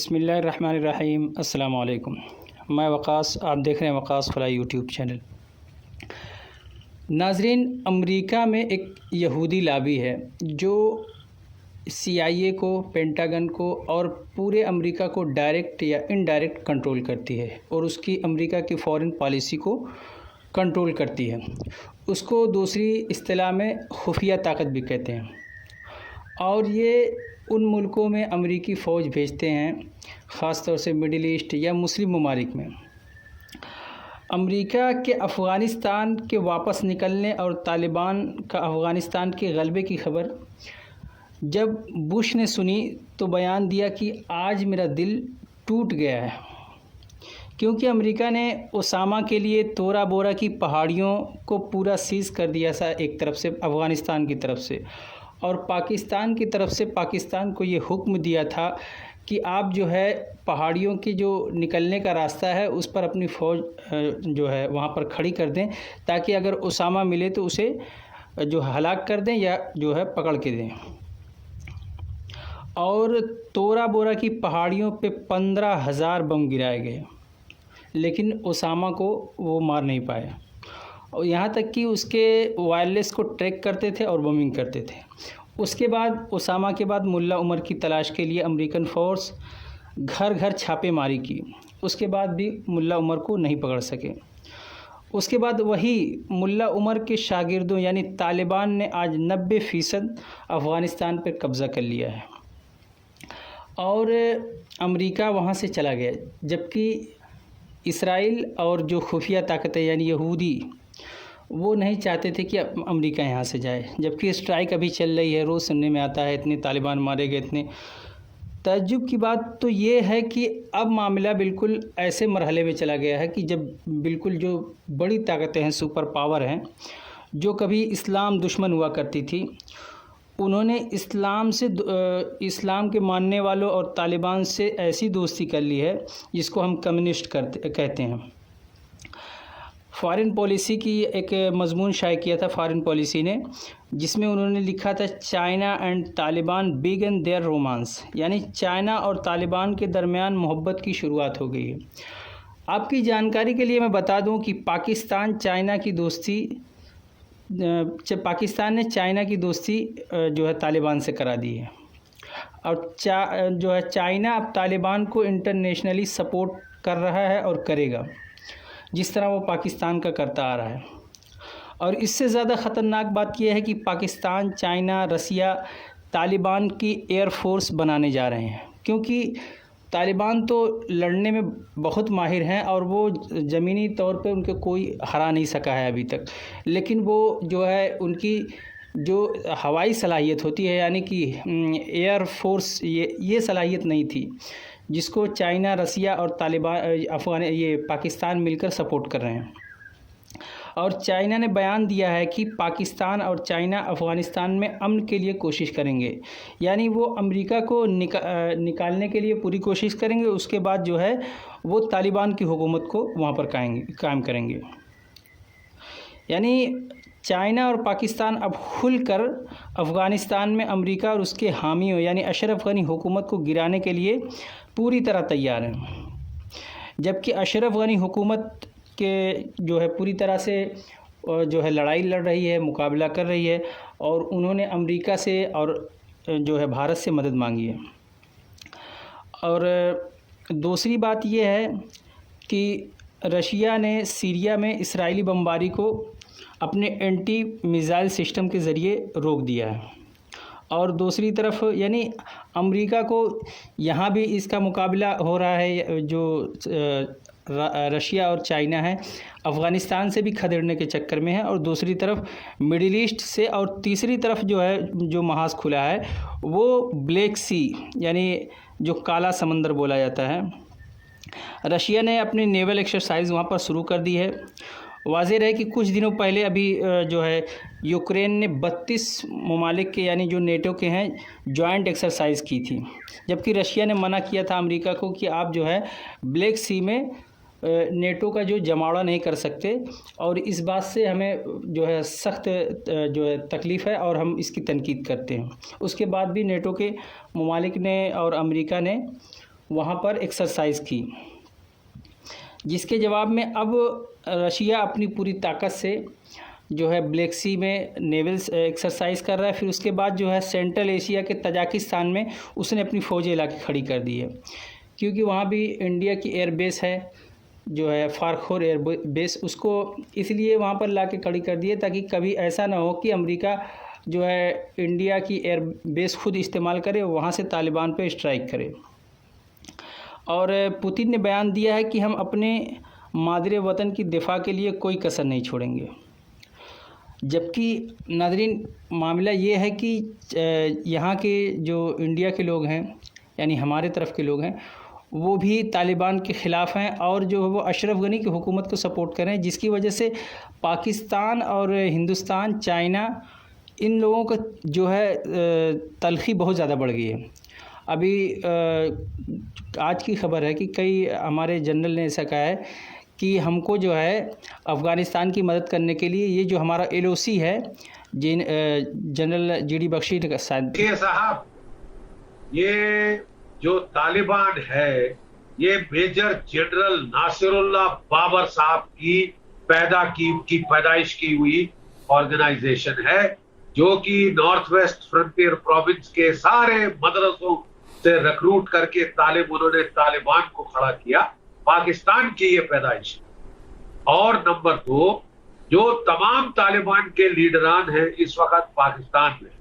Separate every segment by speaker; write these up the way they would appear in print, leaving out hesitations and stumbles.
Speaker 1: बिस्मिल्लाहिर्रहमानिर्रहीम। अस्सलाम वालेकुम। मैं वक़ास, आप देख रहे हैं वक़ास फ़लाई यूट्यूब चैनल। नाज़रीन, अमेरिका में एक यहूदी लॉबी है जो CIA को, पेंटागन को और पूरे अमेरिका को डायरेक्ट या इनडायरेक्ट कंट्रोल करती है और उसकी अमेरिका की फ़ॉरेन पॉलिसी को कंट्रोल करती है। उसको दूसरी इस्तिलाह में खुफिया ताकत भी कहते हैं। और ये उन मुल्कों में अमेरिकी फ़ौज भेजते हैं, ख़ास तौर से मिडिल ईस्ट या मुस्लिम ममालिक में। अमेरिका के अफ़गानिस्तान के वापस निकलने और तालिबान का अफ़गानिस्तान के गलबे की खबर जब बुश ने सुनी तो बयान दिया कि आज मेरा दिल टूट गया है, क्योंकि अमेरिका ने ओसामा के लिए तोरा बोरा की पहाड़ियों को पूरा सीज़ कर दिया था एक तरफ से, अफ़गानिस्तान की तरफ से, और पाकिस्तान की तरफ से पाकिस्तान को ये हुक्म दिया था कि आप जो है पहाड़ियों की जो निकलने का रास्ता है उस पर अपनी फ़ौज जो है वहाँ पर खड़ी कर दें, ताकि अगर ओसामा मिले तो उसे जो हलाक कर दें या जो है पकड़ के दें। और तोरा बोरा की पहाड़ियों पे 15,000 बम गिराए गए, लेकिन ओसामा को वो मार नहीं पाए, और यहाँ तक कि उसके वायरलेस को ट्रैक करते थे और बमिंग करते थे। उसके बाद ओसामा के बाद मुल्ला उमर की तलाश के लिए अमेरिकन फ़ोर्स घर घर छापेमारी की, उसके बाद भी मुल्ला उमर को नहीं पकड़ सके। उसके बाद वही मुल्ला उमर के शागिर्दों यानी तालिबान ने आज 90% अफ़गानिस्तान पर कब्ज़ा कर लिया है और अमेरिका वहाँ से चला गया, जबकि इसराइल और जो खुफिया ताकतें यानी यहूदी वो नहीं चाहते थे कि अमेरिका यहाँ से जाए, जबकि स्ट्राइक अभी चल रही है। रोज़ सुनने में आता है इतने तालिबान मारे गए, इतने। तअज्जुब की बात तो ये है कि अब मामला बिल्कुल ऐसे मरहले में चला गया है कि जब बिल्कुल जो बड़ी ताकतें हैं, सुपर पावर हैं, जो कभी इस्लाम दुश्मन हुआ करती थी, उन्होंने इस्लाम के मानने वालों और तालिबान से ऐसी दोस्ती कर ली है जिसको हम कम्युनिस्ट कहते हैं। फ़ॉरेन पॉलिसी की एक मज़मून शाये किया था फ़ॉरेन पॉलिसी ने, जिसमें उन्होंने लिखा था China and Taliban began their romance, यानी चाइना और तालिबान के दरमियान मोहब्बत की शुरुआत हो गई है। आपकी जानकारी के लिए मैं बता दूं कि पाकिस्तान ने चाइना की दोस्ती जो है तालिबान से करा दी है, और जो है चाइना अब तालिबान को इंटरनेशनली सपोर्ट कर रहा है और करेगा, जिस तरह वो पाकिस्तान का करता आ रहा है। और इससे ज़्यादा ख़तरनाक बात यह है कि पाकिस्तान, चाइना, रसिया तालिबान की एयर फोर्स बनाने जा रहे हैं, क्योंकि तालिबान तो लड़ने में बहुत माहिर हैं और वो ज़मीनी तौर पे उनके कोई हरा नहीं सका है अभी तक, लेकिन वो जो है उनकी जो हवाई सलाहियत होती है, यानी कि एयर फोर्स, ये सलाहियत नहीं थी जिसको चाइना, रसिया और तालिबान ये पाकिस्तान मिलकर सपोर्ट कर रहे हैं। और चाइना ने बयान दिया है कि पाकिस्तान और चाइना अफ़गानिस्तान में अमन के लिए कोशिश करेंगे, यानी वो अमेरिका को निकालने के लिए पूरी कोशिश करेंगे। उसके बाद जो है वो तालिबान की हुकूमत को वहाँ पर कायम करेंगे। यानी चाइना और पाकिस्तान अब खुलकर अफ़गानिस्तान में अमेरिका और उसके हामियों यानी अशरफ गनी हुकूमत को गिराने के लिए पूरी तरह तैयार हैं, जबकि अशरफ गनी हुकूमत के जो है पूरी तरह से जो है लड़ाई लड़ रही है, मुकाबला कर रही है, और उन्होंने अमेरिका से और जो है भारत से मदद मांगी है। और दूसरी बात यह है कि रशिया ने सीरिया में इसराइली बमबारी को अपने एंटी मिसाइल सिस्टम के ज़रिए रोक दिया है, और दूसरी तरफ यानी अमेरिका को यहाँ भी इसका मुकाबला हो रहा है। जो रशिया और चाइना है अफ़गानिस्तान से भी खदेड़ने के चक्कर में है, और दूसरी तरफ मिडिल ईस्ट से, और तीसरी तरफ जो है जो महाज खुला है वो ब्लैक सी यानी जो काला समंदर बोला जाता है। रशिया ने अपनी नेवल एक्सरसाइज वहाँ पर शुरू कर दी है। वाज़ेह रहे कि कुछ दिनों पहले अभी जो है यूक्रेन ने 32 ममालिक के यानी जो नेटो के हैं जॉइंट एक्सरसाइज की थी, जबकि रशिया ने मना किया था अमेरिका को कि आप जो है ब्लैक सी में नेटो का जो जमावड़ा नहीं कर सकते, और इस बात से हमें जो है सख्त जो है तकलीफ़ है और हम इसकी तनकीद करते हैं। उसके बाद भी नेटो के ममालिक ने और अमेरिका ने वहाँ पर एक्सरसाइज की, जिसके जवाब में अब रशिया अपनी पूरी ताकत से जो है ब्लैक सी में नेवल एक्सरसाइज कर रहा है। फिर उसके बाद जो है सेंट्रल एशिया के तजाकिस्तान में उसने अपनी फ़ौजें ला के खड़ी कर दी है, क्योंकि वहाँ भी इंडिया की एयरबेस है जो है फारखोर एयर बेस, उसको इसलिए वहाँ पर ला के खड़ी कर दी है ताकि कभी ऐसा ना हो कि अमेरिका जो है इंडिया की एयर बेस खुद इस्तेमाल करे, वहाँ से तालिबान पे स्ट्राइक करे। और पुतिन ने बयान दिया है कि हम अपने मादरे वतन की दिफा के लिए कोई कसर नहीं छोड़ेंगे। जबकि नाज़रीन मामला ये है कि यहाँ के जो इंडिया के लोग हैं, यानी हमारे तरफ के लोग हैं, वो भी तालिबान के ख़िलाफ़ हैं और जो है वो अशरफ गनी की हुकूमत को सपोर्ट कर रहे हैं, जिसकी वजह से पाकिस्तान और हिंदुस्तान, चाइना, इन लोगों का जो है तलख़ी बहुत ज़्यादा बढ़ गई है। अभी आज की खबर है कि कई हमारे जनरल ने ऐसा कहा है कि हमको जो है अफ़गानिस्तान की मदद करने के लिए ये जो हमारा LOC है, जनरल GD बख्शी ने शायद।
Speaker 2: ये साहब, ये जो तालिबान है, ये मेजर जनरल नासिरुल्लाह बाबर साहब की पैदाइश की हुई ऑर्गेनाइजेशन है, जो कि नॉर्थ वेस्ट फ्रंटियर प्रोविंस के सारे मदरसों से रिक्रूट करके उन्होंने तालिबान को खड़ा किया। पाकिस्तान की ये पैदाइश। और नंबर 2, जो तमाम तालिबान के लीडरान हैं इस वक्त पाकिस्तान में,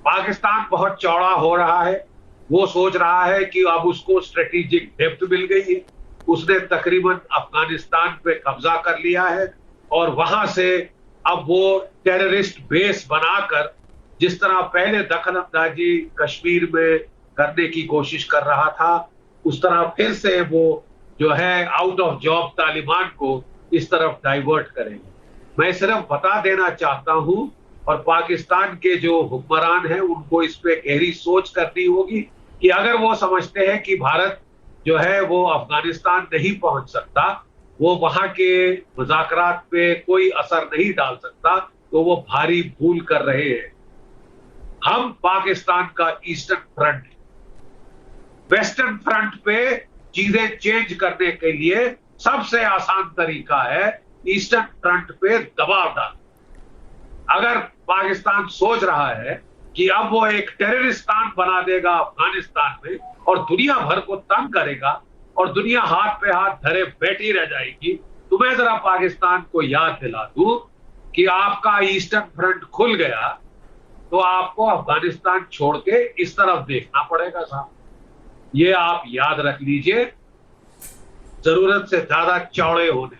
Speaker 2: पाकिस्तान बहुत चौड़ा हो रहा है। वो सोच रहा है कि अब उसको स्ट्रेटेजिक डेप्थ मिल गई है, उसने तकरीबन अफगानिस्तान पे कब्जा कर लिया है और वहां से अब वो टेररिस्ट बेस बनाकर, जिस तरह पहले दखल अंदाजी कश्मीर में करने की कोशिश कर रहा था, उस तरह फिर से वो जो है आउट ऑफ जॉब तालिबान को इस तरफ डाइवर्ट करेंगे। मैं सिर्फ बता देना चाहता हूं, और पाकिस्तान के जो हुक्मरान हैं उनको इस पे गहरी सोच करनी होगी कि अगर वो समझते हैं कि भारत जो है वो अफगानिस्तान नहीं पहुंच सकता, वो वहां के मुज़ाकरात पे कोई असर नहीं डाल सकता, तो वो भारी भूल कर रहे हैं। हम पाकिस्तान का ईस्टर्न फ्रंट, वेस्टर्न फ्रंट पे चीजें चेंज करने के लिए सबसे आसान तरीका है ईस्टर्न फ्रंट पे दबाव डाल। अगर पाकिस्तान सोच रहा है कि अब वो एक टेररिस्तान बना देगा अफगानिस्तान में और दुनिया भर को तंग करेगा और दुनिया हाथ पे हाथ धरे बैठी रह जाएगी, तो मैं जरा पाकिस्तान को याद दिला दूं कि आपका ईस्टर्न फ्रंट खुल गया तो आपको अफगानिस्तान छोड़ के इस तरफ देखना पड़ेगा साहब। ये आप याद रख लीजिए। जरूरत से ज्यादा चौड़े होने,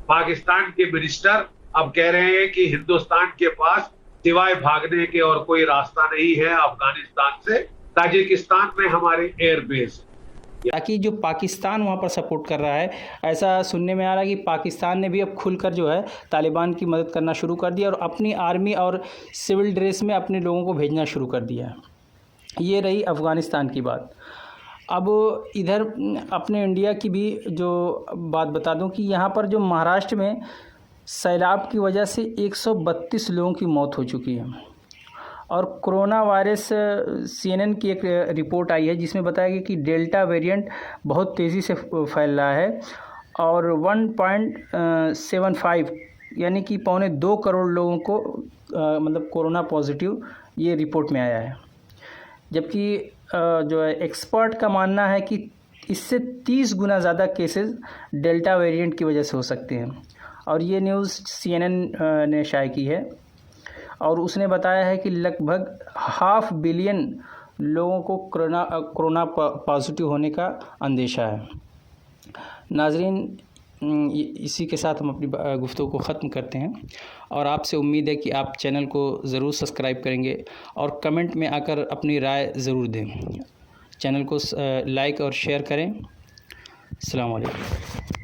Speaker 2: पाकिस्तान के मिनिस्टर अब कह रहे हैं कि हिंदुस्तान के पास सिवाय भागने के और कोई रास्ता नहीं है अफगानिस्तान से। ताजिकिस्तान में हमारे एयरबेस,
Speaker 1: ताकि जो पाकिस्तान वहाँ पर सपोर्ट कर रहा है, ऐसा सुनने में आ रहा है कि पाकिस्तान ने भी अब खुलकर जो है तालिबान की मदद करना शुरू कर दिया और अपनी आर्मी और सिविल ड्रेस में अपने लोगों को भेजना शुरू कर दिया है। ये रही अफ़गानिस्तान की बात। अब इधर अपने इंडिया की भी जो बात बता दूं कि यहाँ पर जो महाराष्ट्र में सैलाब की वजह से 132 लोगों की मौत हो चुकी है। और कोरोना वायरस CNN की एक रिपोर्ट आई है जिसमें बताया गया कि डेल्टा वेरिएंट बहुत तेज़ी से फैल रहा है और 1.75 यानी कि 2.25 करोड़ लोगों को मतलब कोरोना पॉजिटिव ये रिपोर्ट में आया है। जबकि जो है एक्सपर्ट का मानना है कि इससे 30 गुना ज़्यादा केसेस डेल्टा वेरिएंट की वजह से हो सकते हैं। और ये न्यूज़ CNN ने शाये की है और उसने बताया है कि लगभग 500 मिलियन लोगों को कोरोना पॉजिटिव होने का अंदेशा है। नाजरीन, इसी के साथ हम अपनी गुफ्तगू को ख़त्म करते हैं और आपसे उम्मीद है कि आप चैनल को ज़रूर सब्सक्राइब करेंगे और कमेंट में आकर अपनी राय ज़रूर दें। चैनल को लाइक और शेयर करें। अस्सलाम वालेकुम।